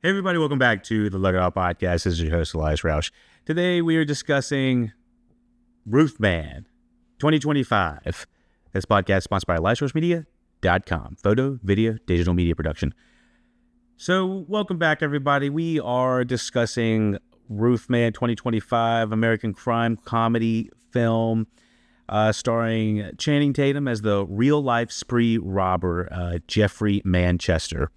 Hey everybody, welcome back to the LuckyDog Podcast. This is your host, Elias Roush. Today we are discussing Roofman 2025. This podcast is sponsored by EliasRoushMedia.com. Photo, video, digital media production. So welcome back everybody. We are discussing Roofman 2025, American crime comedy film starring Channing Tatum as the real-life spree robber, Jeffrey Manchester.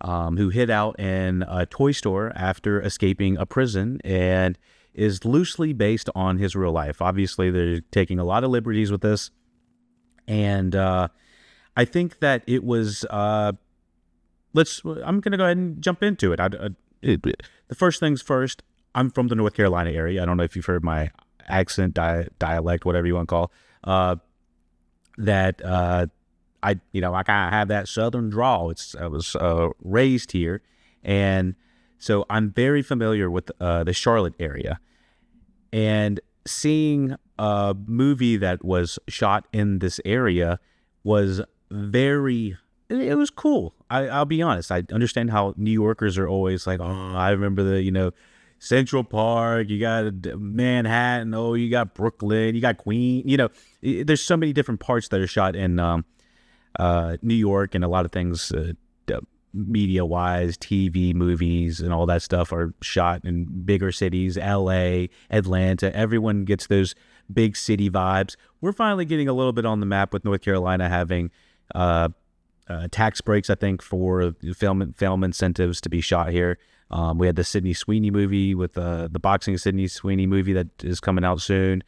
Who hid out in a toy store after escaping a prison and is loosely based on his real life. Obviously, they're taking a lot of liberties with this. And I think that it was... I'm going to go ahead and jump into it. The first things first, I'm from the North Carolina area. I don't know if you've heard my accent, dialect, whatever you want to call I kind of have that southern drawl. I was raised here, and so I'm very familiar with the Charlotte area. And seeing a movie that was shot in this area was it was cool. I'll be honest. I understand how New Yorkers are always like, oh, I remember Central Park, you got Manhattan, oh, you got Brooklyn, you got Queens. There's so many different parts that are shot in New York, and a lot of things media-wise, TV, movies, and all that stuff are shot in bigger cities, LA, Atlanta. Everyone gets those big city vibes. We're finally getting a little bit on the map with North Carolina having tax breaks, I think, for film incentives to be shot here. We had the Sydney Sweeney movie with the boxing Sydney Sweeney movie that is coming out soon.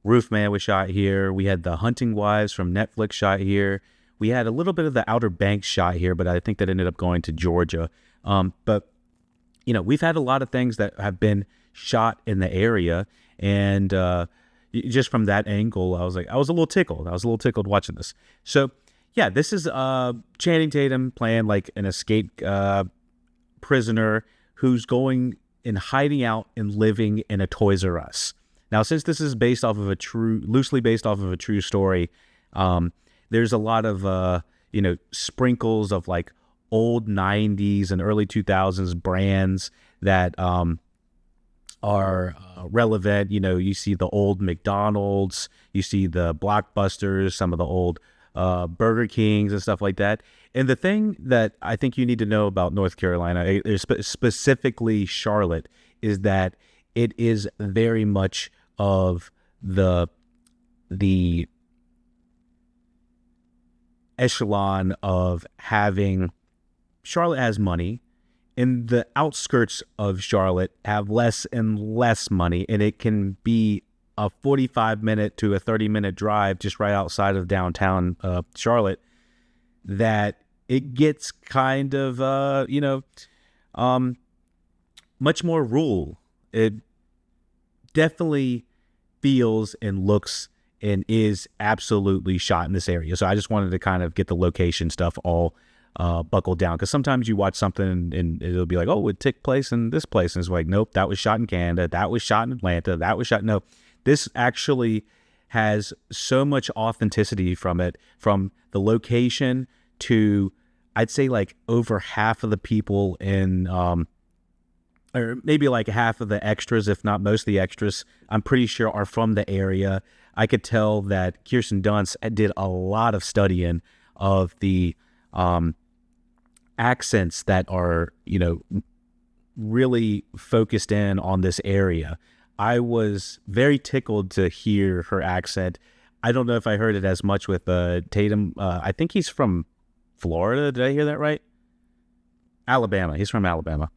Roofman was shot here. We had The Hunting Wives from Netflix shot here. We had a little bit of The Outer Banks shot here, but I think that ended up going to Georgia. But we've had a lot of things that have been shot in the area, and just from that angle, I was a little tickled. I was a little tickled watching this. So, yeah, this is Channing Tatum playing like an escaped prisoner who's going and hiding out and living in a Toys R Us. Now, since this is loosely based off of a true story, there's a lot of, sprinkles of like old 90s and early 2000s brands that are relevant. You see the old McDonald's, you see the Blockbusters, some of the old Burger Kings and stuff like that. And the thing that I think you need to know about North Carolina, specifically Charlotte, is that it is very much of the echelon of having Charlotte has money, and the outskirts of Charlotte have less and less money, and it can be a 45-minute to a 30-minute drive just right outside of downtown Charlotte that it gets kind of much more rural. It definitely feels and looks and is absolutely shot in this area. So I just wanted to kind of get the location stuff all buckled down, because sometimes you watch something and it'll be like, oh, it took place in this place, and it's like, nope, that was shot in Canada, that was shot in Atlanta, that was shot. No, this actually has so much authenticity from it, from the location to, I'd say, like over half of the people in or maybe like half of the extras, if not most of the extras, I'm pretty sure are from the area. I could tell that Kirsten Dunst did a lot of studying of the accents that are, really focused in on this area. I was very tickled to hear her accent. I don't know if I heard it as much with Tatum. I think he's from Florida. Did I hear that right? Alabama. He's from Alabama.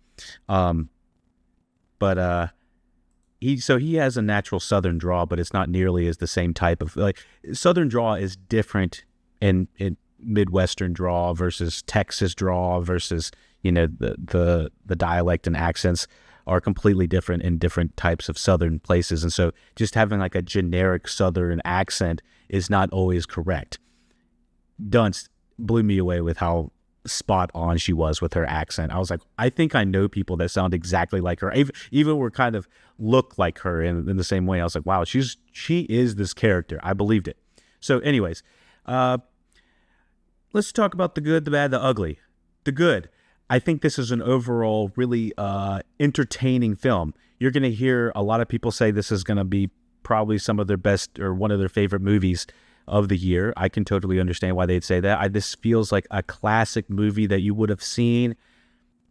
But he has a natural Southern drawl, but it's not nearly as the same type of, like, Southern drawl is different in Midwestern drawl versus Texas drawl versus, the dialect and accents are completely different in different types of Southern places. And so just having like a generic Southern accent is not always correct. Dunst blew me away with how spot on she was with her accent. I was like, I think I know people that sound exactly like her, even were kind of look like her in the same way. I was like, wow, she is this character. I believed it. So anyways, let's talk about the good, the bad, the ugly. The good. I think this is an overall really entertaining film. You're going to hear a lot of people say this is going to be probably some of their best or one of their favorite movies of the year. I can totally understand why they'd say that. This feels like a classic movie that you would have seen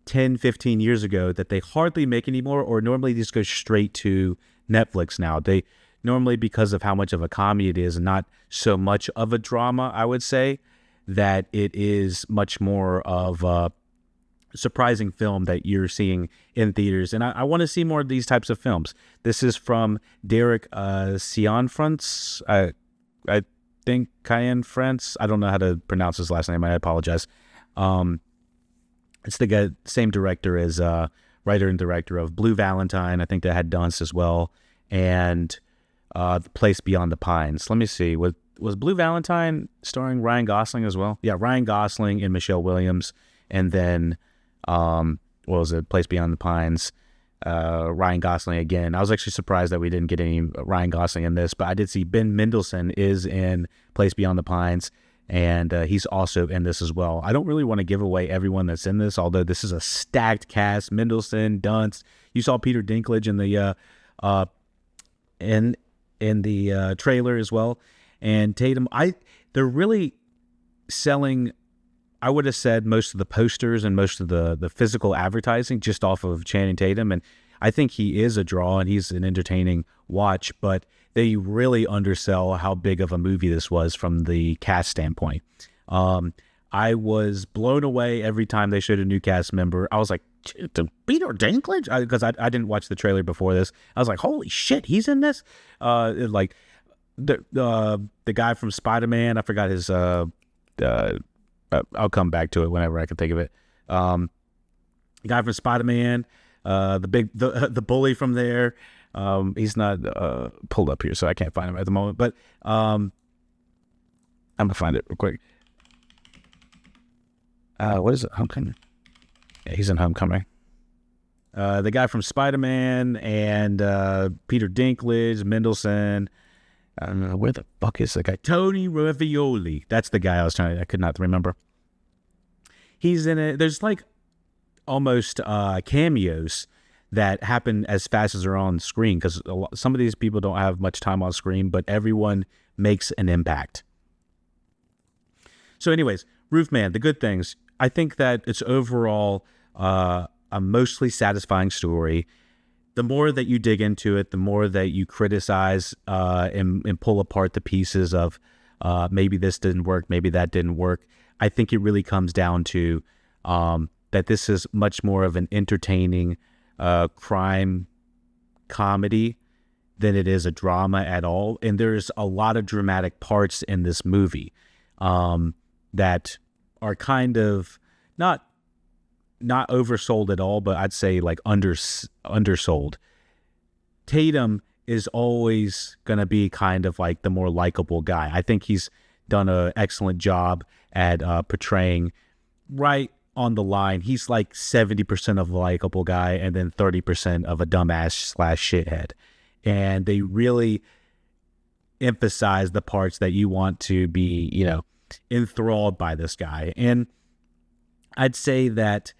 10, 15 years ago that they hardly make anymore, or normally these go straight to Netflix now. They normally, because of how much of a comedy it is, not so much of a drama, I would say, that it is much more of a surprising film that you're seeing in theaters. And I want to see more of these types of films. This is from Derek Cianfrance. I think Cianfrance. I don't know how to pronounce his last name. I apologize. It's the guy, same director as writer and director of Blue Valentine. I think that had Dunst as well, and The Place Beyond the Pines. Let me see. Was Blue Valentine starring Ryan Gosling as well? Yeah, Ryan Gosling and Michelle Williams, and then what was it? Place Beyond the Pines. Ryan Gosling again. I was actually surprised that we didn't get any Ryan Gosling in this, but I did see Ben Mendelsohn is in Place Beyond the Pines, and he's also in this as well. I don't really want to give away everyone that's in this, although this is a stacked cast. Mendelsohn, Dunst. You saw Peter Dinklage in the trailer as well, and Tatum. They're really selling. I would have said most of the posters and most of the physical advertising just off of Channing Tatum, and I think he is a draw and he's an entertaining watch, but they really undersell how big of a movie this was from the cast standpoint. I was blown away every time they showed a new cast member. I was like, Peter Dinklage? Because I didn't watch the trailer before this. I was like, holy shit, he's in this? Like the guy from Spider-Man, I forgot his... I'll come back to it whenever I can think of it. The guy from Spider-Man, the bully from there. He's not pulled up here, so I can't find him at the moment. But I'm gonna find it real quick. What is it? Homecoming? Yeah, he's in Homecoming. The guy from Spider-Man and Peter Dinklage, Mendelsohn. I don't know, where the fuck is the guy? Tony Ravioli. That's the guy I could not remember. He's in it. There's like almost cameos that happen as fast as they're on screen, because some of these people don't have much time on screen, but everyone makes an impact. So anyways, Roofman, the good things. I think that it's overall a mostly satisfying story. The more that you dig into it, the more that you criticize and pull apart the pieces of maybe this didn't work, maybe that didn't work. I think it really comes down to that this is much more of an entertaining crime comedy than it is a drama at all. And there's a lot of dramatic parts in this movie that are kind of not oversold at all, but I'd say like undersold. Tatum is always going to be kind of like the more likable guy. I think he's done an excellent job at portraying right on the line. He's like 70% of a likable guy and then 30% of a dumbass / shithead. And they really emphasize the parts that you want to be, enthralled by this guy. And I'd say that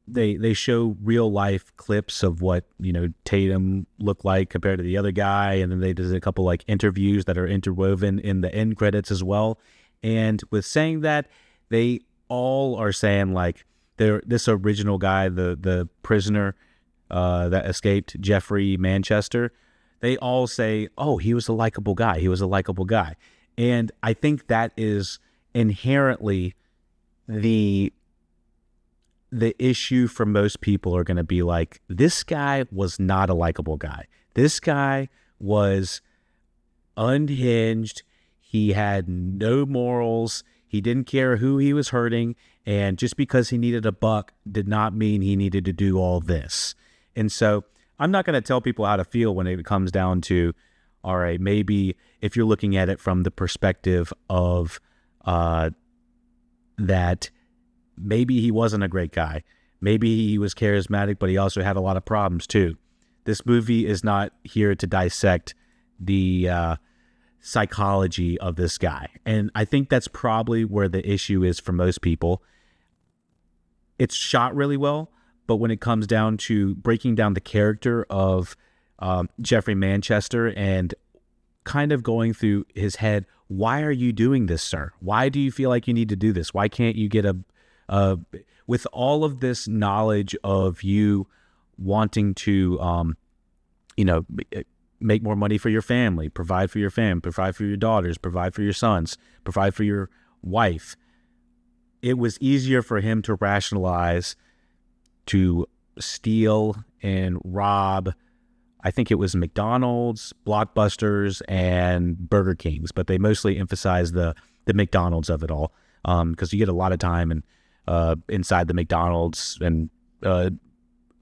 they show real life clips of what, Tatum looked like compared to the other guy. And then they did a couple like interviews that are interwoven in the end credits as well. And with saying that, they all are saying like this original guy, the prisoner that escaped, Jeffrey Manchester, they all say, oh, he was a likable guy. He was a likable guy. And I think that is inherently the issue for most people are going to be like, this guy was not a likable guy. This guy was unhinged. He had no morals. He didn't care who he was hurting. And just because he needed a buck did not mean he needed to do all this. And so I'm not going to tell people how to feel when it comes down to, all right, maybe if you're looking at it from the perspective of that maybe he wasn't a great guy. Maybe he was charismatic, but he also had a lot of problems too. This movie is not here to dissect the psychology of this guy. And I think that's probably where the issue is for most people. it's shot really well, but when it comes down to breaking down the character of Jeffrey Manchester and kind of going through his head, why are you doing this, sir? Why do you feel like you need to do this? Why can't you get with all of this knowledge of you wanting to, make more money for your family, provide for your family, provide for your daughters, provide for your sons, provide for your wife. It was easier for him to rationalize to steal and rob. I think it was McDonald's, Blockbusters, and Burger King's, but they mostly emphasize the McDonald's of it all, because you get a lot of time and inside the McDonald's, and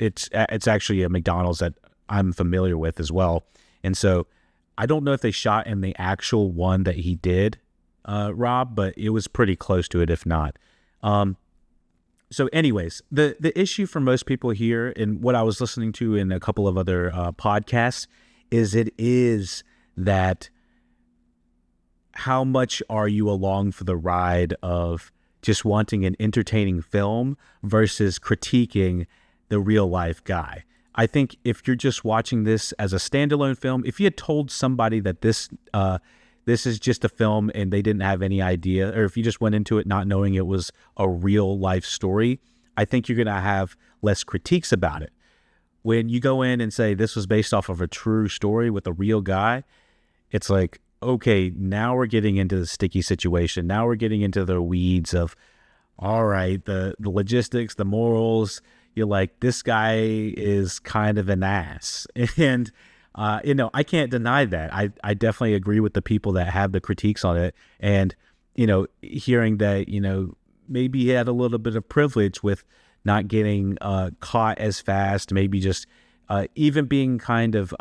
it's actually a McDonald's that I'm familiar with as well. And so I don't know if they shot in the actual one that he did rob, but it was pretty close to it, if not. So anyways, the issue for most people here, and what I was listening to in a couple of other podcasts, is that how much are you along for the ride of just wanting an entertaining film versus critiquing the real life guy? I think if you're just watching this as a standalone film, if you had told somebody that this is just a film and they didn't have any idea, or if you just went into it not knowing it was a real life story, I think you're going to have less critiques about it. When you go in and say this was based off of a true story with a real guy, it's like, okay, now we're getting into the sticky situation. Now we're getting into the weeds of, all right, the logistics, the morals. You're like, this guy is kind of an ass. And I can't deny that. I definitely agree with the people that have the critiques on it. And, hearing that, maybe he had a little bit of privilege with not getting caught as fast, maybe just even being kind of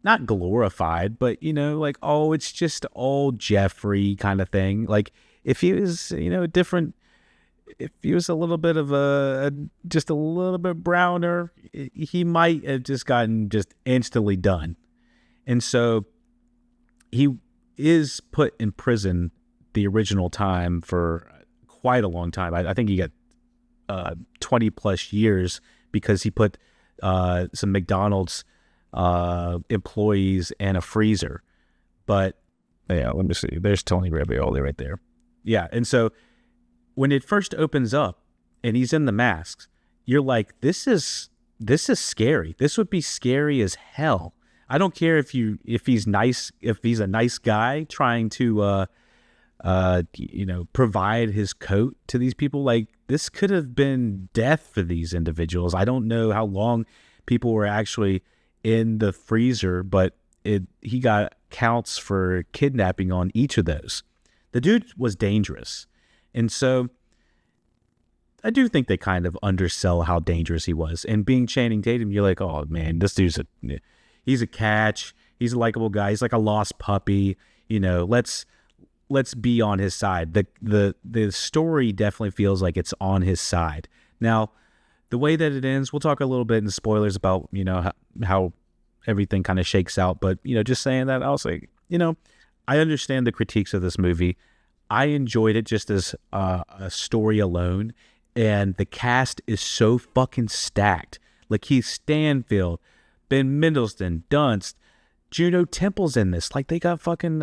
not glorified, but, like, oh, it's just old Jeffrey kind of thing. Like, if he was, different, if he was a little bit of just a little bit browner, he might have just gotten just instantly done. And so he is put in prison the original time for quite a long time. I think he got 20 plus years because he put some McDonald's employees in a freezer. But yeah, let me see. There's Tony Ravioli right there. Yeah, and so when it first opens up and he's in the masks, you're like, this is scary. This would be scary as hell. I don't care if he's nice, if he's a nice guy trying to provide his coat to these people. Like, this could have been death for these individuals. I don't know how long people were actually in the freezer, but he got counts for kidnapping on each of those. The dude was dangerous. And so I do think they kind of undersell how dangerous he was. And being Channing Tatum, you're like, oh man, this dude's he's a catch. He's a likable guy. He's like a lost puppy. Let's be on his side. The story definitely feels like it's on his side. Now, the way that it ends, we'll talk a little bit in spoilers about, how everything kind of shakes out. But, just saying that, I was like, I understand the critiques of this movie. I enjoyed it just as a story alone, and the cast is so fucking stacked. Lakeith Stanfield, Ben Mendelsohn, Dunst, Juno Temple's in this. Like, they got fucking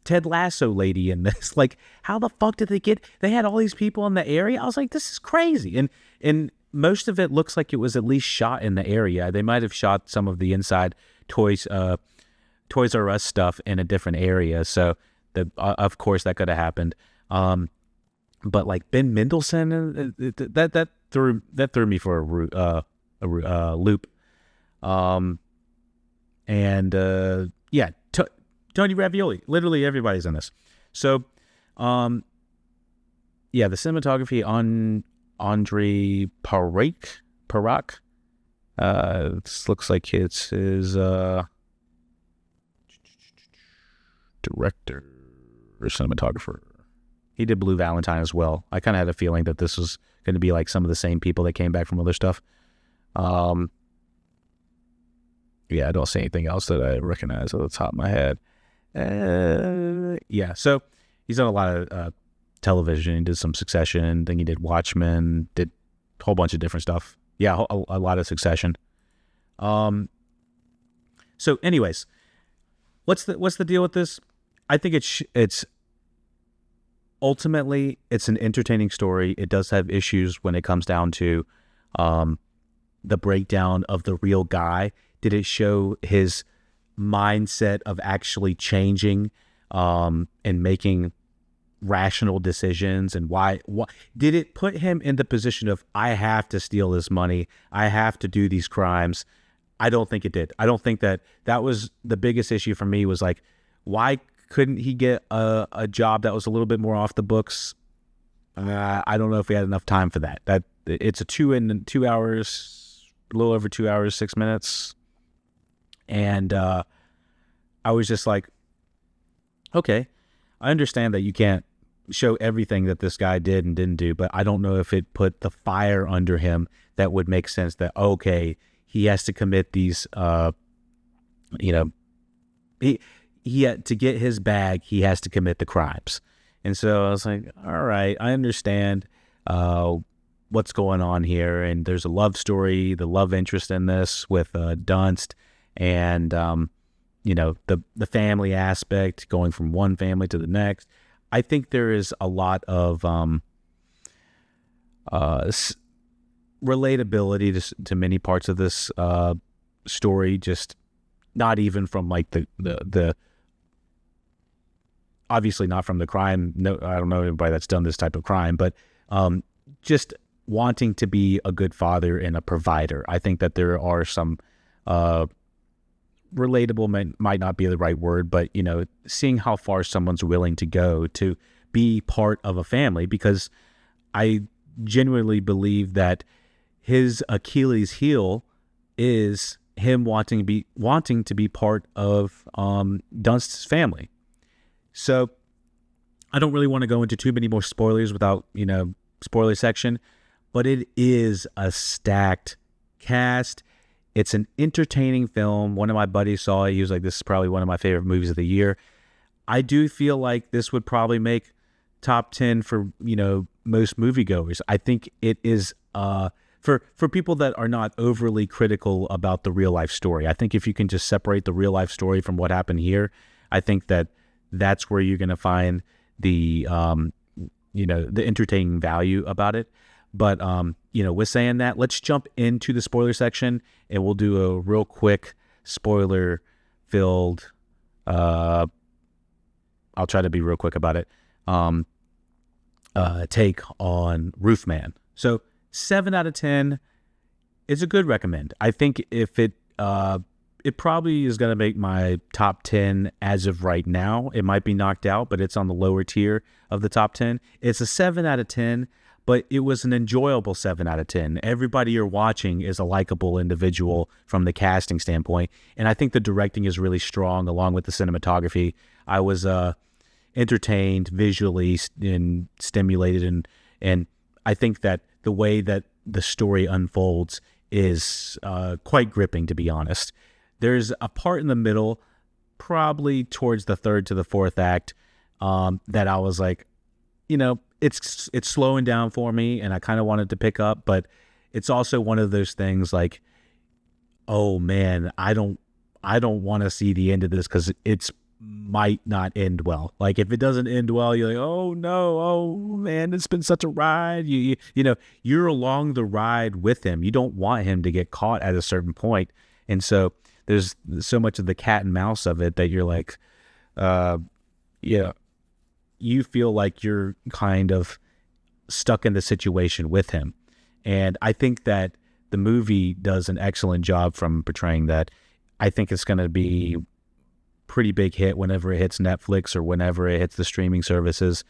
Ted Lasso lady in this. Like, how the fuck did they had all these people in the area? I was like, this is crazy. And most of it looks like it was at least shot in the area. They might have shot some of the inside Toys R Us stuff in a different area. So of course that could have happened. But like Ben Mendelsohn, that threw me for a loop. Yeah, Tony Ravioli, literally everybody's in this. So, yeah, the cinematography on Andre Parak. This looks like it's his director or cinematographer. He did Blue Valentine as well. I kind of had a feeling that this was going to be like some of the same people that came back from other stuff. Yeah, I don't see anything else that I recognize at the top of my head. Yeah, so he's done a lot of television. He did some Succession. Then he did Watchmen. Did a whole bunch of different stuff. Yeah, a lot of Succession. So, anyways, what's the deal with this? I think it's ultimately it's an entertaining story. It does have issues when it comes down to the breakdown of the real guy. Did it show his mindset of actually changing and making rational decisions, and why did it put him in the position of, I have to steal this money, I have to do these crimes? I don't think it did. I don't think that was the biggest issue for me, was like, why couldn't he get a job that was a little bit more off the books? I don't know if we had enough time for that. That it's a 2 hours, a little over 2 hours, 6 minutes. And I was just like, okay, I understand that you can't show everything that this guy did and didn't do, but I don't know if it put the fire under him that would make sense that, okay, he has to commit these, he had to get his bag, he has to commit the crimes. And so I was like, all right, I understand what's going on here. And there's a love story, the love interest in this with Dunst, and the family aspect, going from one family to the next. I think there is a lot of relatability to many parts of this story, just not even from like the obviously not from the crime. No, I don't know anybody that's done this type of crime, but just wanting to be a good father and a provider. I think that there are some relatable might not be the right word, but seeing how far someone's willing to go to be part of a family, because I genuinely believe that his Achilles heel is him wanting to be part of Dunst's family. So I don't really want to go into too many more spoilers without spoiler section, but it is a stacked cast. It's an entertaining film. One of my buddies saw it. He was like, this is probably one of my favorite movies of the year. I do feel like this would probably make top 10 for, most moviegoers. I think it is for people that are not overly critical about the real life story. I think if you can just separate the real life story from what happened here, I think that's where you're going to find the entertaining value about it. But, with saying that, let's jump into the spoiler section, and we'll do a real quick spoiler-filled, I'll try to be real quick about it, take on Roofman. So 7 out of 10 is a good recommend. I think if it probably is going to make my top 10 as of right now. It might be knocked out, but it's on the lower tier of the top 10. It's a 7 out of 10. But it was an enjoyable 7 out of 10. Everybody you're watching is a likable individual from the casting standpoint. And I think the directing is really strong, along with the cinematography. I was entertained visually and stimulated. And I think that the way that the story unfolds is quite gripping, to be honest. There's a part in the middle, probably towards the third to the fourth act, that I was like, it's slowing down for me, and I kind of wanted to pick up, but it's also one of those things like, oh man, I don't want to see the end of this, because it's might not end well. Like, if it doesn't end well, you're like, oh no, oh man, it's been such a ride. You're along the ride with him. You don't want him to get caught at a certain point, and so there's so much of the cat and mouse of it that you're like, you feel like you're kind of stuck in the situation with him. And I think that the movie does an excellent job from portraying that. I think it's going to be pretty big hit whenever it hits Netflix or whenever it hits the streaming services.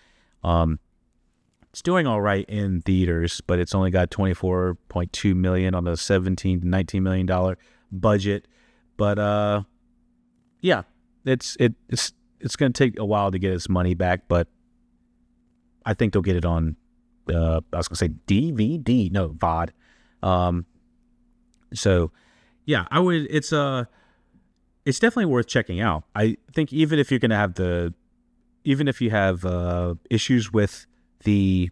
It's doing all right in theaters, but it's only got $24.2 million on the $17 to $19 million budget. But yeah, it's going to take a while to get its money back, but I think they'll get it on, I was going to say DVD, no, VOD. So yeah, it's definitely worth checking out. I think even if you're going to have issues with the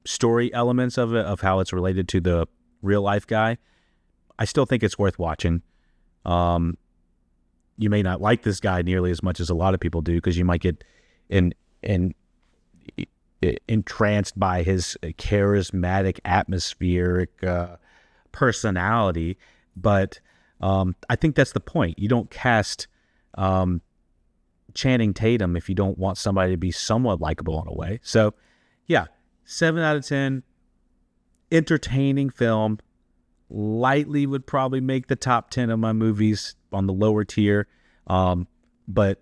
story elements of it, of how it's related to the real life guy, I still think it's worth watching. You may not like this guy nearly as much as a lot of people do, because you might get entranced by his charismatic, atmospheric personality. But I think that's the point. You don't cast Channing Tatum if you don't want somebody to be somewhat likable in a way. So, yeah, 7 out of 10. Entertaining film. Lightly would probably make the top 10 of my movies on the lower tier. But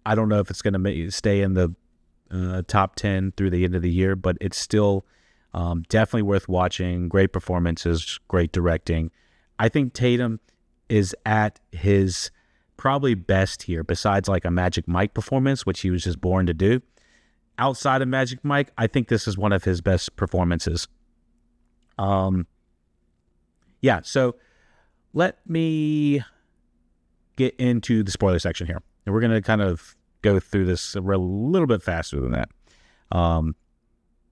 I don't know if it's going to stay in the top 10 through the end of the year, but it's still definitely worth watching. Great performances, great directing. I think Tatum is at his probably best here, besides like a Magic Mike performance, which he was just born to do. Outside of Magic Mike, I think this is one of his best performances. Yeah, so let me get into the spoiler section here. And we're going to kind of go through this a little bit faster than that.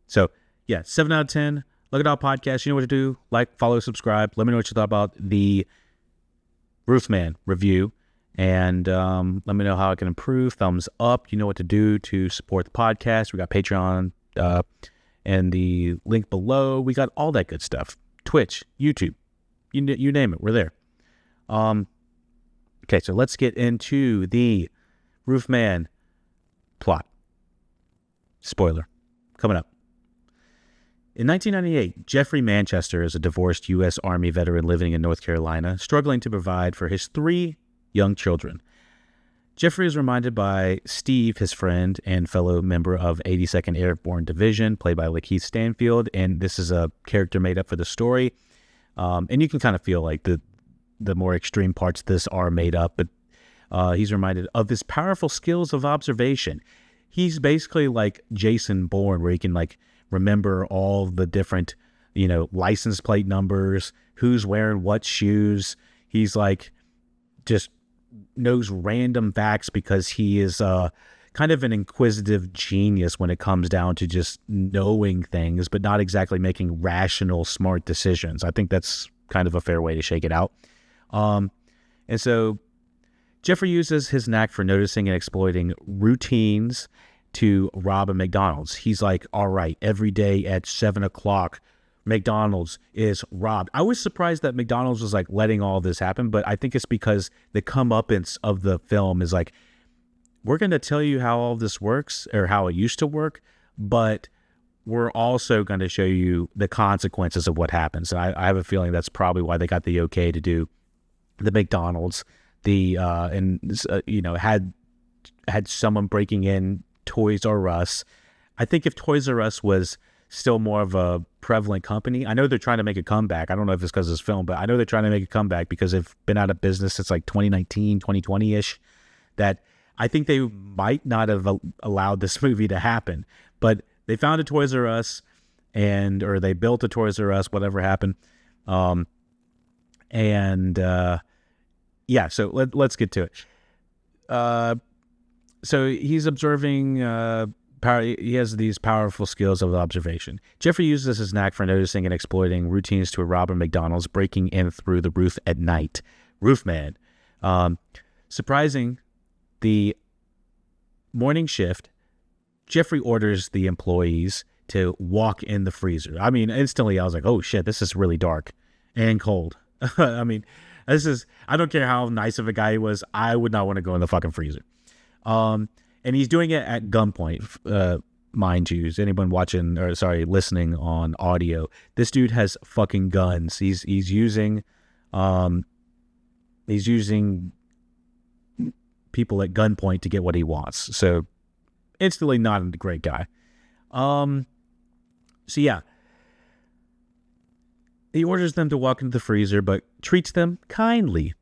So, yeah, 7 out of 10. LuckyDog Podcast, you know what to do. Like, follow, subscribe. Let me know what you thought about the Roofman review. And let me know how I can improve. Thumbs up. You know what to do to support the podcast. We got Patreon and the link below. We got all that good stuff. Twitch, YouTube. You name it, we're there. Okay, so let's get into the Roofman plot. Spoiler, coming up. In 1998, Jeffrey Manchester is a divorced U.S. Army veteran living in North Carolina, struggling to provide for his 3 young children. Jeffrey is reminded by Steve, his friend and fellow member of 82nd Airborne Division, played by Lakeith Stanfield, and this is a character made up for the story. And you can kind of feel like the more extreme parts of this are made up, but he's reminded of his powerful skills of observation. He's basically like Jason Bourne, where he can like remember all the different, license plate numbers, who's wearing what shoes. He's like just knows random facts because he is kind of an inquisitive genius when it comes down to just knowing things, but not exactly making rational, smart decisions. I think that's kind of a fair way to shake it out. And so Jeffrey uses his knack for noticing and exploiting routines to rob a McDonald's. He's like, all right, every day at 7 o'clock, McDonald's is robbed. I was surprised that McDonald's was like letting all this happen, but I think it's because the comeuppance of the film is like, we're going to tell you how all this works, or how it used to work, but we're also going to show you the consequences of what happens. And I have a feeling that's probably why they got the okay to do the McDonald's, had someone breaking in Toys R Us. I think if Toys R Us was still more of a prevalent company, I know they're trying to make a comeback. I don't know if it's because of this film, but I know they're trying to make a comeback because they've been out of business since like 2019, 2020-ish, that I think they might not have allowed this movie to happen, but they found a Toys R Us or they built a Toys R Us, whatever happened. Yeah, so let's get to it. So he's observing, he has these powerful skills of observation. Jeffrey uses his knack for noticing and exploiting routines to rob a McDonald's, breaking in through the roof at night. Roofman. Surprising the morning shift, Jeffrey orders the employees to walk in the freezer. I mean, instantly I was like, oh shit, this is really dark and cold. I mean, I don't care how nice of a guy he was, I would not want to go in the fucking freezer. And he's doing it at gunpoint, mind you. Is anyone listening on audio? This dude has fucking guns. He's using people at gunpoint to get what he wants. So instantly not a great guy. So yeah, he orders them to walk into the freezer, but treats them kindly,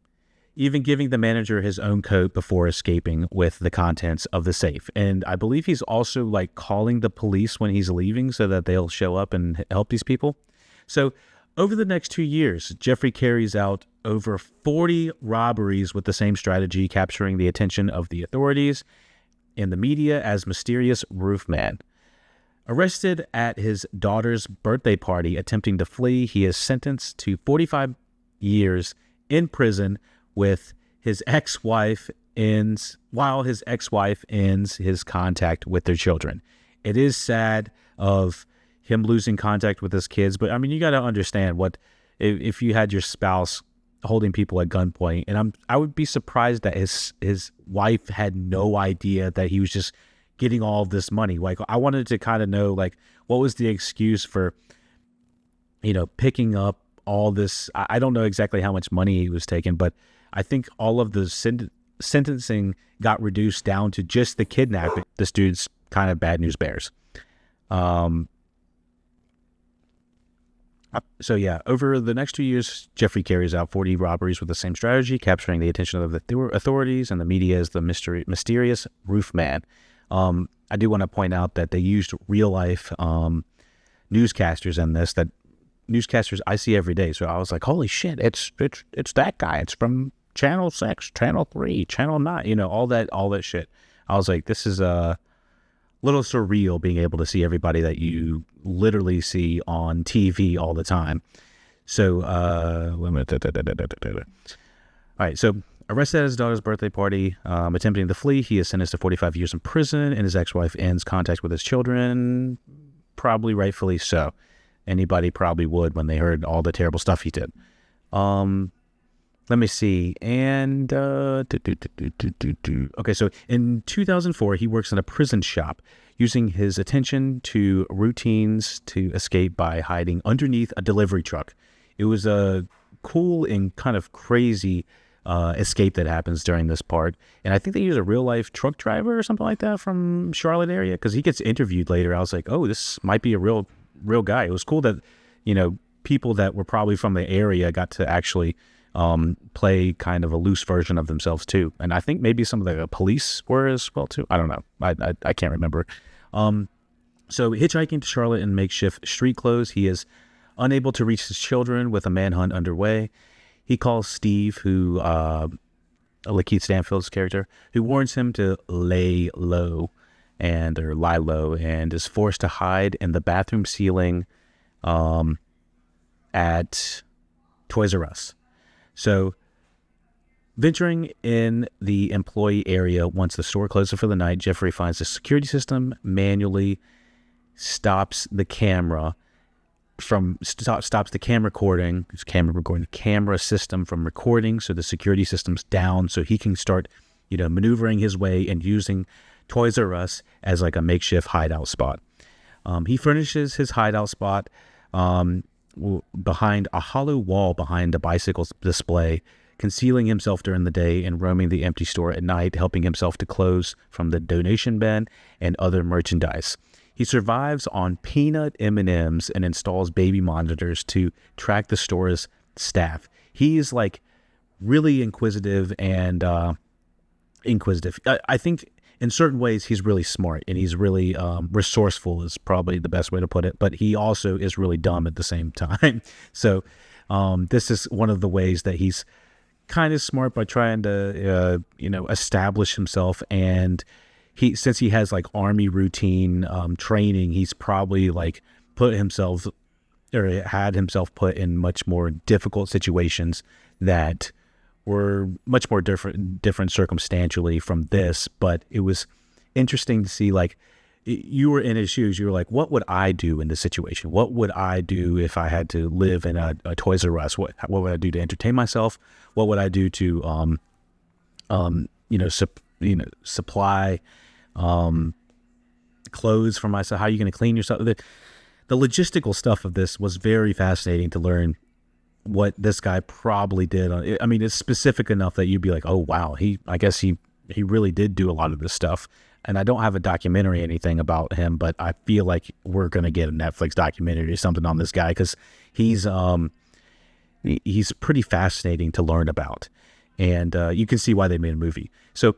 even giving the manager his own coat before escaping with the contents of the safe. And I believe he's also like calling the police when he's leaving so that they'll show up and help these people. So over the next 2 years, Jeffrey carries out over 40 robberies with the same strategy, capturing the attention of the authorities and the media as mysterious Roofman. Arrested at his daughter's birthday party attempting to flee, he is sentenced to 45 years in prison with his ex-wife while his ex-wife ends his contact with their children. It is sad of him losing contact with his kids, but I mean, you got to understand what if you had your spouse holding people at gunpoint, and I would be surprised that his wife had no idea that he was just getting all of this money. Like, I wanted to kind of know, like, what was the excuse for, picking up all this. I don't know exactly how much money he was taking, but I think all of the sentencing got reduced down to just the kidnapping. This dude's kind of bad news bears. So yeah, over the next 2 years, Jeffrey carries out 40 robberies with the same strategy, capturing the attention of the authorities and the media as the mysterious Roofman. I do want to point out that they used real life newscasters in this, that newscasters I see every day. So I was like, holy shit, it's that guy. It's from Channel 6, Channel 3, Channel 9, all that shit. I was like, this is a little surreal being able to see everybody that you literally see on TV all the time. So, all right, so arrested at his daughter's birthday party, attempting to flee, he is sentenced to 45 years in prison, and his ex-wife ends contact with his children, probably rightfully so. Anybody probably would when they heard all the terrible stuff he did. Let me see. And okay, so in 2004, he works in a prison shop, using his attention to routines to escape by hiding underneath a delivery truck. It was a cool and kind of crazy escape that happens during this part. And I think they use a real life truck driver or something like that from Charlotte area, because he gets interviewed later. I was like, oh, this might be a real guy. It was cool that, people that were probably from the area got to actually play kind of a loose version of themselves too. And I think maybe some of the police were as well too. I don't know. I can't remember. So hitchhiking to Charlotte in makeshift street clothes, he is unable to reach his children with a manhunt underway. He calls Steve, who Lakeith Stanfield's character, who warns him to lie low, and is forced to hide in the bathroom ceiling at Toys R Us. So, venturing in the employee area once the store closes for the night, Jeffrey finds the security system manually stops the camera camera system from recording, so the security system's down, so he can start, maneuvering his way and using Toys R Us as like a makeshift hideout spot. He furnishes his hideout spot behind a hollow wall behind a bicycle display, concealing himself during the day and roaming the empty store at night, helping himself to clothes from the donation bin and other merchandise. He survives on peanut M&Ms and installs baby monitors to track the store's staff. He is like really inquisitive and I think in certain ways he's really smart, and he's really resourceful is probably the best way to put it, but he also is really dumb at the same time. So this is one of the ways that he's kind of smart by trying to establish himself. And since he has like army routine training, he's probably like had himself put in much more difficult situations that were much more different circumstantially from this. But it was interesting to see, like, you were in his shoes. You were like, what would I do in this situation? What would I do if I had to live in a Toys R Us? What would I do to entertain myself? What would I do to supply clothes for myself? How are you going to clean yourself? The logistical stuff of this was very fascinating to learn what this guy probably did. I mean, it's specific enough that you'd be like, oh wow, I guess he really did do a lot of this stuff. And I don't have a documentary or anything about him, but I feel like we're going to get a Netflix documentary or something on this guy, because he's pretty fascinating to learn about. And you can see why they made a movie. So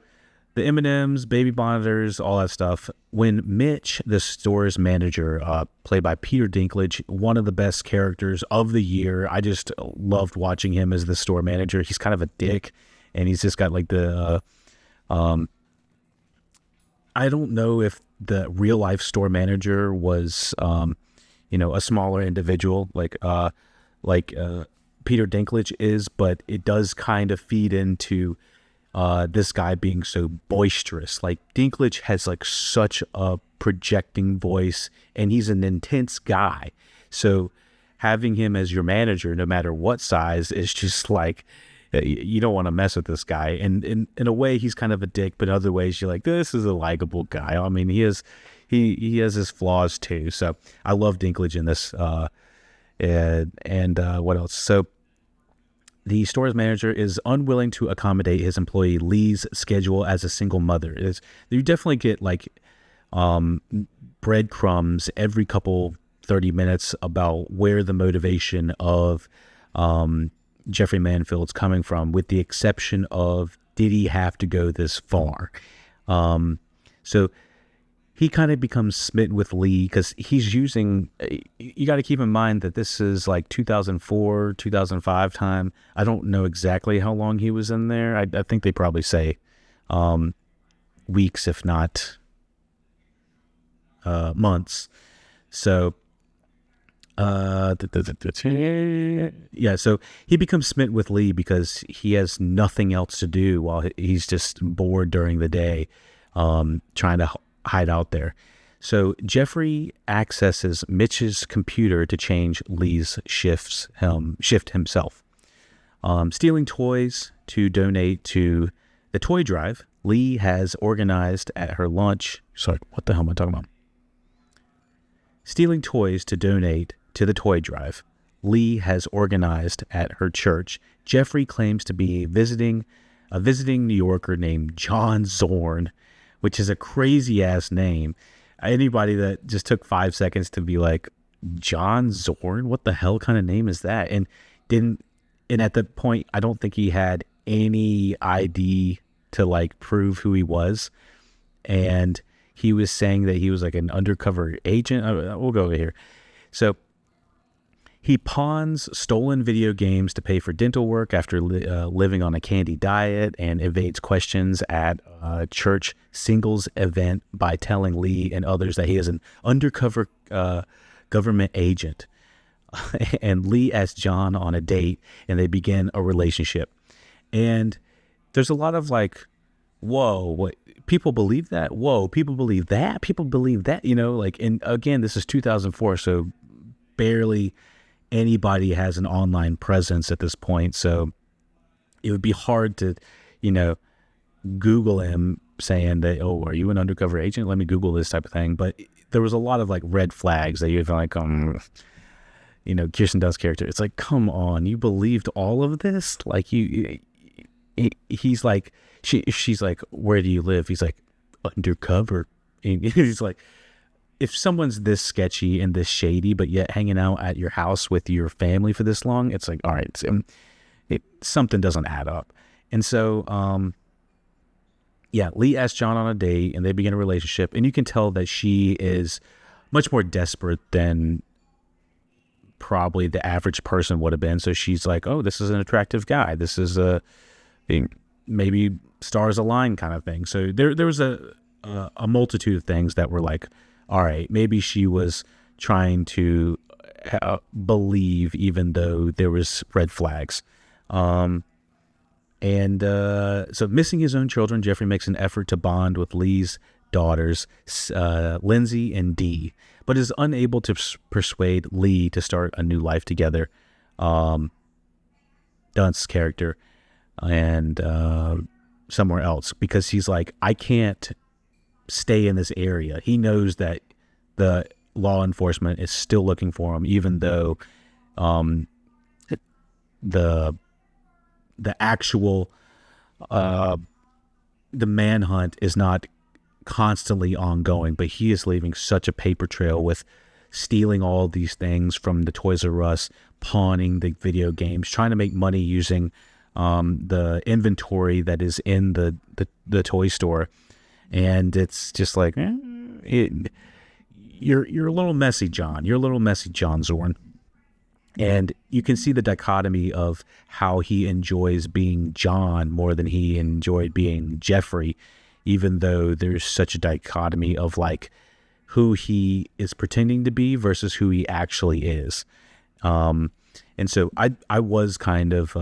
the M&Ms, baby monitors, all that stuff. When Mitch, the store's manager, played by Peter Dinklage, one of the best characters of the year. I just loved watching him as the store manager. He's kind of a dick, and he's just got like the, I I don't know if the real life store manager was, a smaller individual like Peter Dinklage is, but it does kind of feed into this guy being so boisterous. Like Dinklage has like such a projecting voice, and he's an intense guy. So having him as your manager, no matter what size, is just like, you don't want to mess with this guy. And in a way, he's kind of a dick, but in other ways, you're like, this is a likable guy. I mean, he has his flaws too. So I love Dinklage in this. And what else? So the store's manager is unwilling to accommodate his employee Lee's schedule as a single mother. You definitely get like breadcrumbs every couple 30 minutes about where the motivation of Jeffrey Manfield's coming from, with the exception of, did he have to go this far? So he kind of becomes smitten with Lee because he's using, you got to keep in mind that this is like 2004, 2005 time. I don't know exactly how long he was in there. I think they probably say weeks, if not months. So so he becomes smitten with Lee because he has nothing else to do while he's just bored during the day, trying to hide out there. So Jeffrey accesses Mitch's computer to change Lee's shift himself. Stealing toys to donate to the toy drive, Lee has organized at her lunch. Sorry, what the hell am I talking about? Stealing toys to donate to the toy drive, Lee has organized at her church. Jeffrey claims to be a visiting New Yorker named John Zorn, which is a crazy ass name. Anybody that just took 5 seconds to be like, John Zorn, what the hell kind of name is that? And at the point, I don't think he had any ID to like prove who he was. And he was saying that he was like an undercover agent. We'll go over here. So he pawns stolen video games to pay for dental work after living on a candy diet, and evades questions at a church singles event by telling Lee and others that he is an undercover government agent. And Lee asks John on a date, and they begin a relationship. And there's a lot of like, whoa, what, people believe that? Whoa, people believe that? People believe that? And again, this is 2004, so barely anybody has an online presence at this point. So it would be hard to, Google him saying that, oh, are you an undercover agent? Let me Google this type of thing. But there was a lot of like red flags that you'd like, Kirsten Dunst's character. It's like, come on, you believed all of this? Like he's like, she's like, where do you live? He's like, undercover. And he's like, if someone's this sketchy and this shady, but yet hanging out at your house with your family for this long, it's like, all right, something doesn't add up. And so, Lee asks John on a date, and they begin a relationship, and you can tell that she is much more desperate than probably the average person would have been. So she's like, oh, this is an attractive guy. This is maybe stars align kind of thing. So there was a multitude of things that were like, all right, maybe she was trying to believe even though there was red flags. So missing his own children, Jeffrey makes an effort to bond with Lee's daughters, Lindsay and Dee, but is unable to persuade Lee to start a new life together. Dunst's character, and somewhere else, because he's like, I can't stay in this area. He knows that the law enforcement is still looking for him, even though the actual the manhunt is not constantly ongoing, but he is leaving such a paper trail with stealing all these things from the Toys R Us, pawning the video games, trying to make money using the inventory that is in the toy store. And it's just like, you're a little messy, John. You're a little messy, John Zorn. And you can see the dichotomy of how he enjoys being John more than he enjoyed being Jeffrey. even though there's such a dichotomy of like who he is pretending to be versus who he actually is. And so I was kind of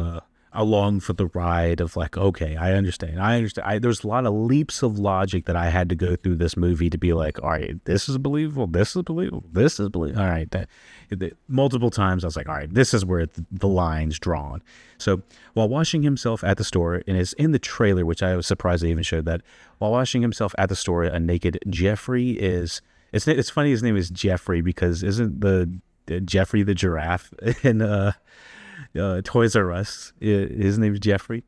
along for the ride of like, okay, I understand. There's a lot of leaps of logic that I had to go through this movie to be like, all right, this is believable. This is believable. This is believable. All right. Multiple times I was like, all right, this is where the line's drawn. So while washing himself at the store, and it's in the trailer, which I was surprised they even showed that, while washing himself at the store, a naked Jeffrey is, it's funny his name is Jeffrey because isn't the Jeffrey the giraffe in Toys R Us, his name is Jeffrey.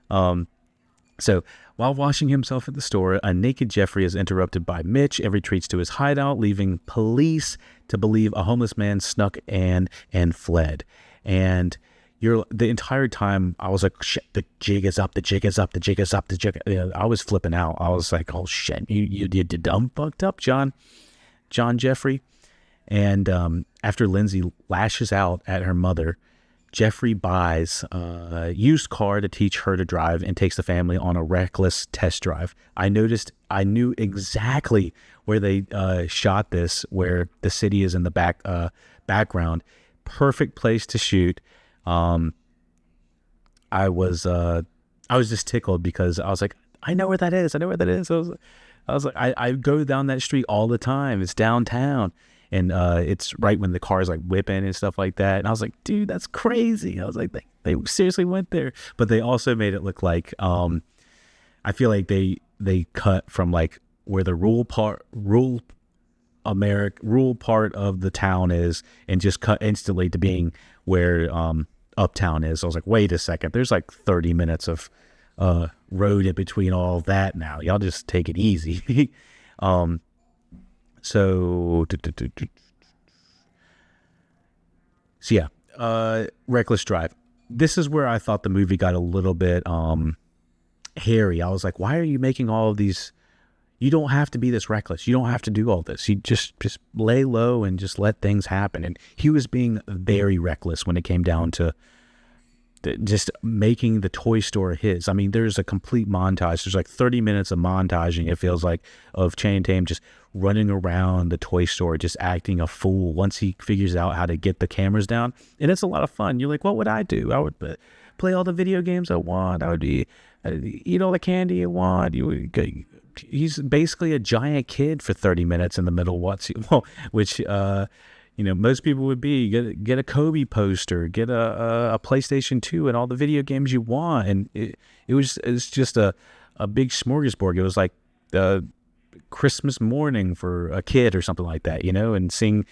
So while washing himself at the store, a naked Jeffrey is interrupted by Mitch and retreats to his hideout, leaving police to believe a homeless man snuck and fled. And the entire time I was like, shit, the jig is up, the jig is up, the jig is up, the jig. I was flipping out. I was like, oh shit, you dumb fucked up, John Jeffrey. And after Lindsay lashes out at her mother, Jeffrey buys a used car to teach her to drive and takes the family on a reckless test drive. I knew exactly where they shot this, where the city is in the background. Perfect place to shoot. I was just tickled because I was like, I know where that is. I was like, I go down that street all the time. It's downtown. And it's right when the car's like whipping and stuff like that. And I was like, dude, that's crazy. I was like, they seriously went there. But they also made it look like, I feel like they cut from like where the rural part of the town is and just cut instantly to being where uptown is. So I was like, wait a second, there's like 30 minutes of road in between all that now. Y'all just take it easy. So yeah, reckless drive. This is where I thought the movie got a little bit hairy. I was like, why are you making all of these? You don't have to be this reckless. You don't have to do all this. You just lay low and just let things happen. And he was being very reckless when it came down to just making the toy store his. I mean, there's a complete montage. There's like 30 minutes of montaging, it feels like, of Channing Tatum just running around the toy store, just acting a fool once he figures out how to get the cameras down. And it's a lot of fun. You're like, what would I do? I would play all the video games I want. I would eat all the candy I want. He's basically a giant kid for 30 minutes in the middle, which most people would be. Get a Kobe poster, get a PlayStation 2 and all the video games you want. And it's just a big smorgasbord. It was like Christmas morning for a kid or something like that, and seeing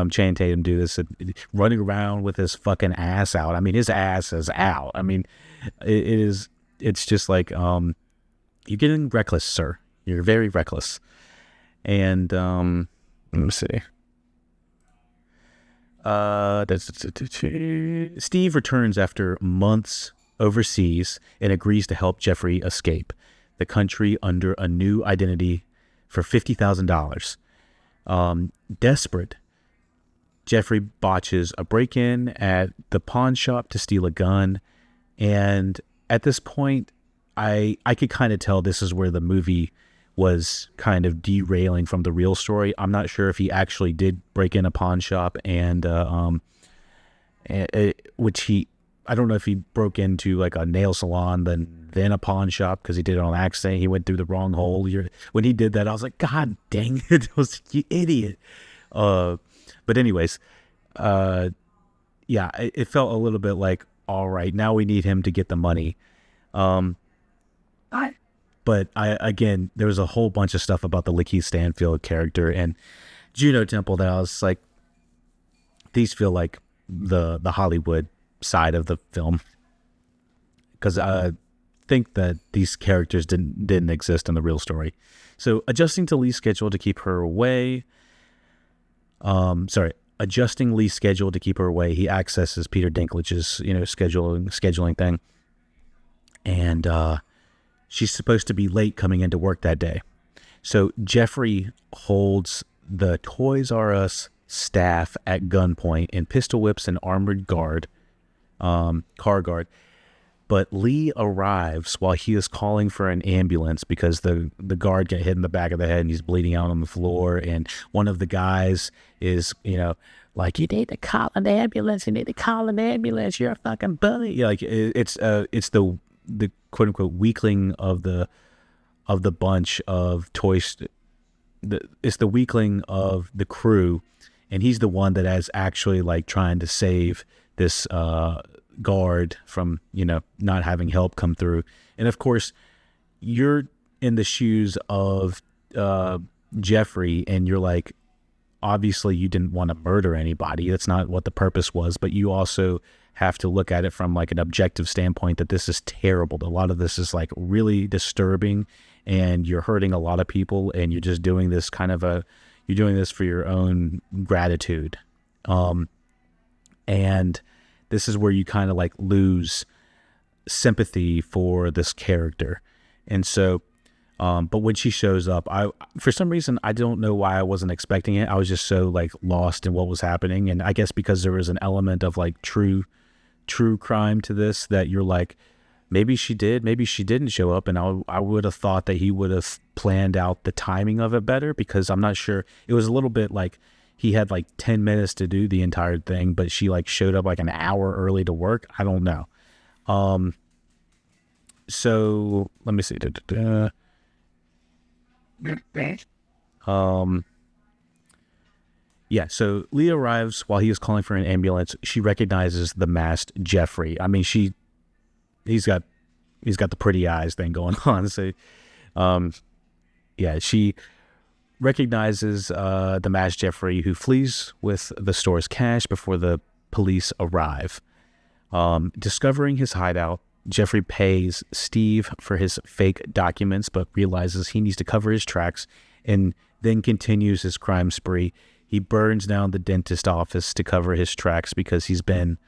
Channing Tatum do this, running around with his fucking ass out. I mean, his ass is out. I mean, it's just like, you're getting reckless, sir. You're very reckless. And let me see. Steve returns after months overseas and agrees to help Jeffrey escape the country under a new identity for $50,000. Desperate, Jeffrey botches a break-in at the pawn shop to steal a gun. And at this point, I could kind of tell this is where the movie was kind of derailing from the real story. I'm not sure if he actually did break in a pawn shop and which I don't know if he broke into like a nail salon, then a pawn shop, because he did it on accident. He went through the wrong hole. When he did that, I was like, God dang it, you idiot. But anyways, yeah, it felt a little bit like, all right, now we need him to get the money. But again, there was a whole bunch of stuff about the Lakeith Stanfield character and Juno Temple that I was like, these feel like the Hollywood side of the film, because I think that these characters didn't exist in the real story. So adjusting Lee's schedule to keep her away. Adjusting Lee's schedule to keep her away, he accesses Peter Dinklage's scheduling thing, and she's supposed to be late coming into work that day. So Jeffrey holds the Toys R Us staff at gunpoint and pistol whips an armored car guard. But Lee arrives while he is calling for an ambulance because the guard got hit in the back of the head and he's bleeding out on the floor. And one of the guys is, like, you need to call an ambulance. You need to call an ambulance. You're a fucking bully. Like it's the quote unquote weakling of the bunch of toys. It's the weakling of the crew, and he's the one that is actually like trying to save this guard from not having help come through. And of course you're in the shoes of Jeffrey, and you're like, obviously you didn't want to murder anybody. That's not what the purpose was, but you also have to look at it from like an objective standpoint that this is terrible. A lot of this is like really disturbing, and you're hurting a lot of people, and you're just doing this you're doing this for your own gratitude. And this is where you kind of like lose sympathy for this character. And so, but when she shows up, for some reason, I don't know why I wasn't expecting it. I was just so like lost in what was happening. And I guess because there was an element of like true crime to this, that you're like, maybe she did, maybe she didn't show up. And I would have thought that he would have planned out the timing of it better, because I'm not sure. It was a little bit like he had like 10 minutes to do the entire thing, but she like showed up like an hour early to work. I don't know. So let me see. Yeah, so Leah arrives while he is calling for an ambulance. She recognizes the masked Jeffrey. I mean, he's got the pretty eyes thing going on. So, yeah, she recognizes the masked Jeffrey, who flees with the store's cash before the police arrive. Discovering his hideout, Jeffrey pays Steve for his fake documents, but realizes he needs to cover his tracks, and then continues his crime spree. He burns down the dentist office to cover his tracks because he's been,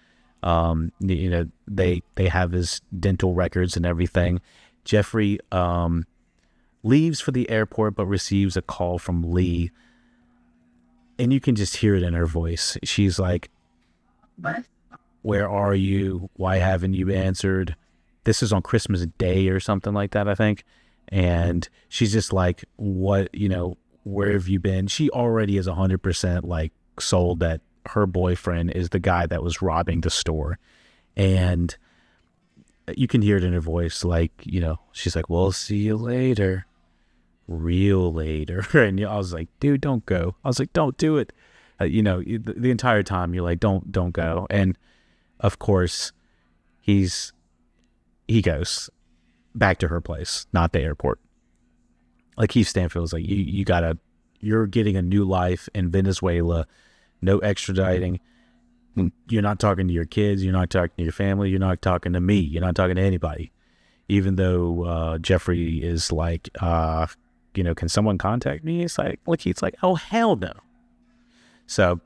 they have his dental records and everything. Jeffrey leaves for the airport, but receives a call from Lee, and you can just hear it in her voice. She's like, "What? Where are you? Why haven't you answered?" This is on Christmas Day or something like that, I think. And she's just like, "What? Where have you been?" She already is 100% like sold that her boyfriend is the guy that was robbing the store, and you can hear it in her voice, like, she's like, "We'll see you later, real later." And I was like, dude, don't go. I was like, don't do it. The entire time you're like, don't go. And of course he goes back to her place, not the airport. Like Keith Stanfield's like, you're getting a new life in Venezuela, no extraditing. You're not talking to your kids. You're not talking to your family. You're not talking to me. You're not talking to anybody. Even though Jeffrey is like, can someone contact me? It's like, Keith's like, oh, hell no. So,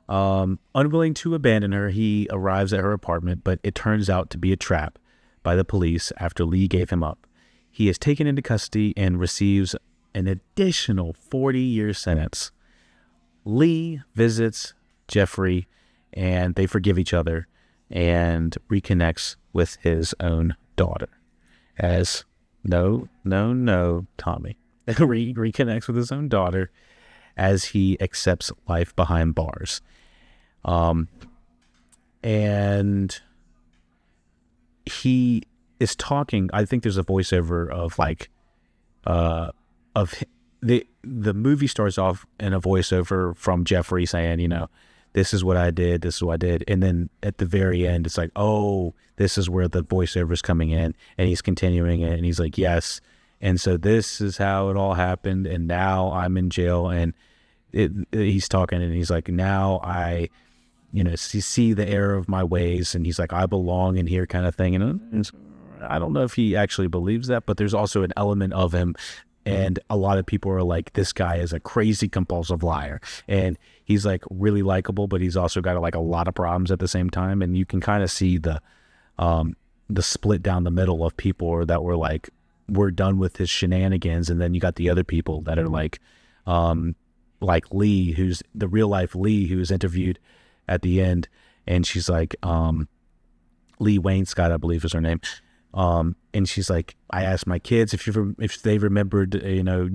unwilling to abandon her, he arrives at her apartment, but it turns out to be a trap by the police after Lee gave him up. He is taken into custody and receives an additional 40-year sentence. Lee visits Jeffrey, and they forgive each other, and reconnects with his own daughter. As no, Tommy reconnects with his own daughter as he accepts life behind bars. And he is talking. I think there's a voiceover of like, of the movie starts off in a voiceover from Jeffrey saying, this is what I did, this is what I did. And then at the very end, it's like, oh, this is where the voiceover is coming in, and he's continuing it, and he's like, yes. And so this is how it all happened, and now I'm in jail. And he's talking, and he's like, now I, see the error of my ways. And he's like, I belong in here, kind of thing. And I don't know if he actually believes that, but there's also an element of him. And a lot of people are like, this guy is a crazy compulsive liar. And he's like really likable, but he's also got like a lot of problems at the same time. And you can kind of see the split down the middle of people that were like, we're done with his shenanigans. And then you got the other people that are like Lee, who's the real life Lee, who was interviewed at the end. And she's like, Lee Wainscott, I believe is her name. And she's like, I asked my kids if they remembered,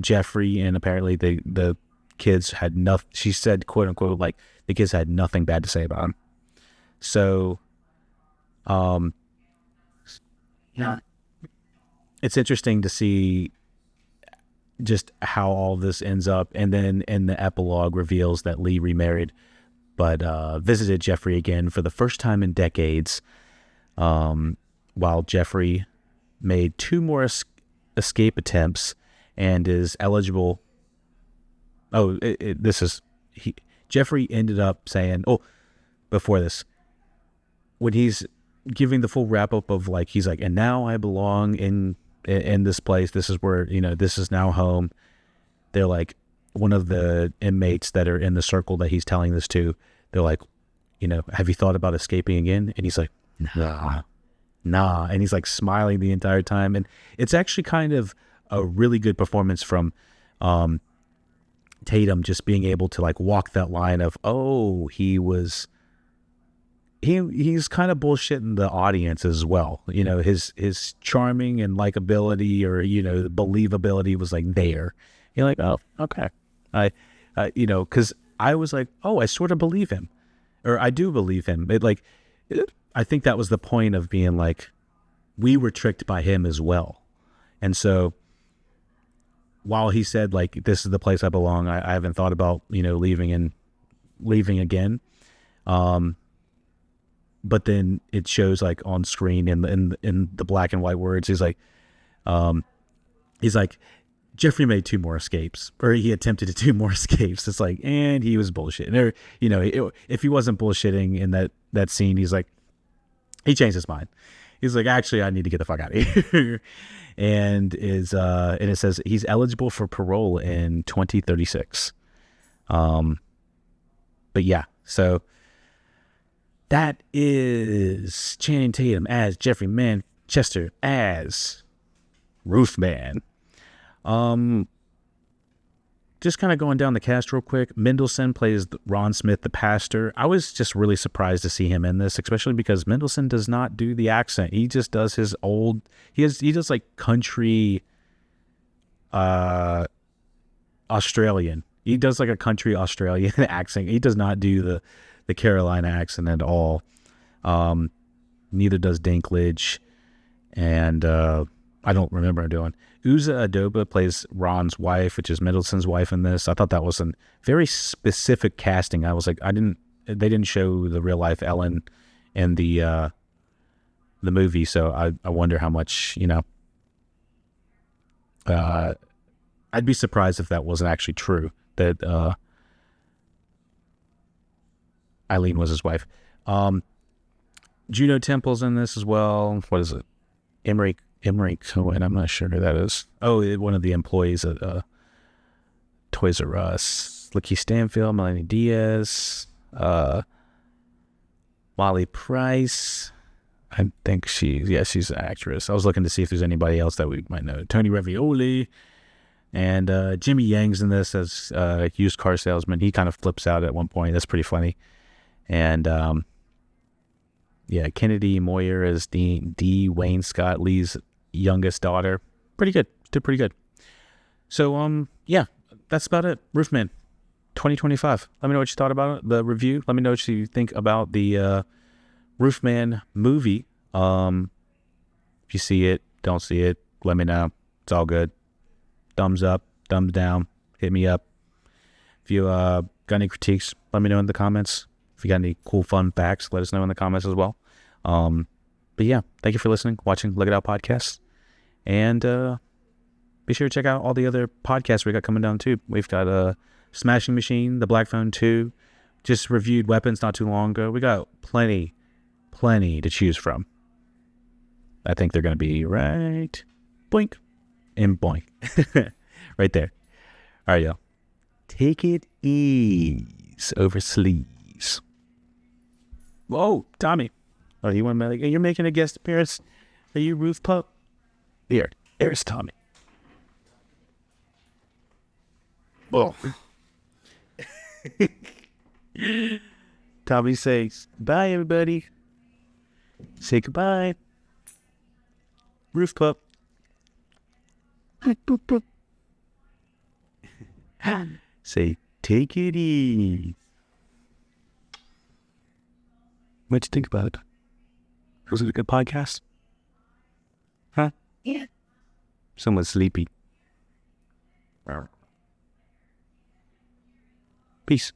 Jeffrey, and apparently the kids had nothing. She said, quote unquote, like the kids had nothing bad to say about him. So, yeah, it's interesting to see just how all this ends up, and then in the epilogue reveals that Lee remarried, but visited Jeffrey again for the first time in decades. While Jeffrey made 2 more escape attempts and is eligible. Jeffrey ended up saying, before this, when he's giving the full wrap up of like, he's like, and now I belong in this place. This is where, this is now home. They're like, one of the inmates that are in the circle that he's telling this to, they're like, have you thought about escaping again? And he's like, nah. And he's like smiling the entire time. And it's actually kind of a really good performance from Tatum, just being able to like walk that line of, he's kind of bullshitting the audience as well. His charming and likability, or, believability was like there. You're like, oh, okay. Because I was like, I sort of believe him, or I do believe him. I think that was the point of being like, we were tricked by him as well. And so while he said like, this is the place I belong, I haven't thought about, leaving again. But then it shows like on screen in the black and white words, he's like, Jeffrey made 2 more escapes, or he attempted to 2 more escapes. It's like, and he was bullshitting. Or, if he wasn't bullshitting in that scene, he's like, he changed his mind. He's like, actually, I need to get the fuck out of here. And it says he's eligible for parole in 2036. But yeah, so that is Channing Tatum as Jeffrey Manchester as Roofman. Just kind of going down the cast real quick. Mendelsohn plays Ron Smith, the pastor. I was just really surprised to see him in this, especially because Mendelsohn does not do the accent. He just does his old. He does like country, Australian. He does like a country Australian accent. He does not do the Carolina accent at all. Neither does Dinklage, and I don't remember him doing. Uza Adoba plays Ron's wife, which is Middleton's wife in this. I thought that was a very specific casting. I was like, they didn't show the real life Ellen in the movie, so I wonder how much, I'd be surprised if that wasn't actually true, that Eileen was his wife. Juno Temple's in this as well. What is it? Emery Cohen, I'm not sure who that is. One of the employees at Toys R Us. Lakeith Stanfield, Melanie Diaz, Wally Price. I think she's an actress. I was looking to see if there's anybody else that we might know. Tony Ravioli. And Jimmy Yang's in this as a used car salesman. He kind of flips out at one point. That's pretty funny. And Kennedy Moyer as D. Wayne Scott, Lee's youngest daughter. Pretty good. Did pretty good. So, that's about it. Roofman 2025. Let me know what you thought about it, the review. Let me know what you think about the Roofman movie. If you see it, don't see it, let me know. It's all good. Thumbs up, thumbs down, hit me up. If you got any critiques, let me know in the comments. If you got any cool, fun facts, let us know in the comments as well. But yeah, thank you for listening, watching Look It Out Podcast. And be sure to check out all the other podcasts we got coming down too. We've got Smashing Machine, The Black Phone 2. Just reviewed Weapons not too long ago. We got plenty to choose from. I think they're going to be right boink and boink. Right there. All right, y'all. Take it ease over sleeves. Whoa, Tommy. Oh, you want to you're making a guest appearance? Are you Roof Pup? There's Tommy. Whoa. Tommy says, bye, everybody. Say goodbye. Roof pup. Say, take it easy. What'd you think about it? Was it a good podcast? Huh? Yeah. Someone's sleepy. Peace.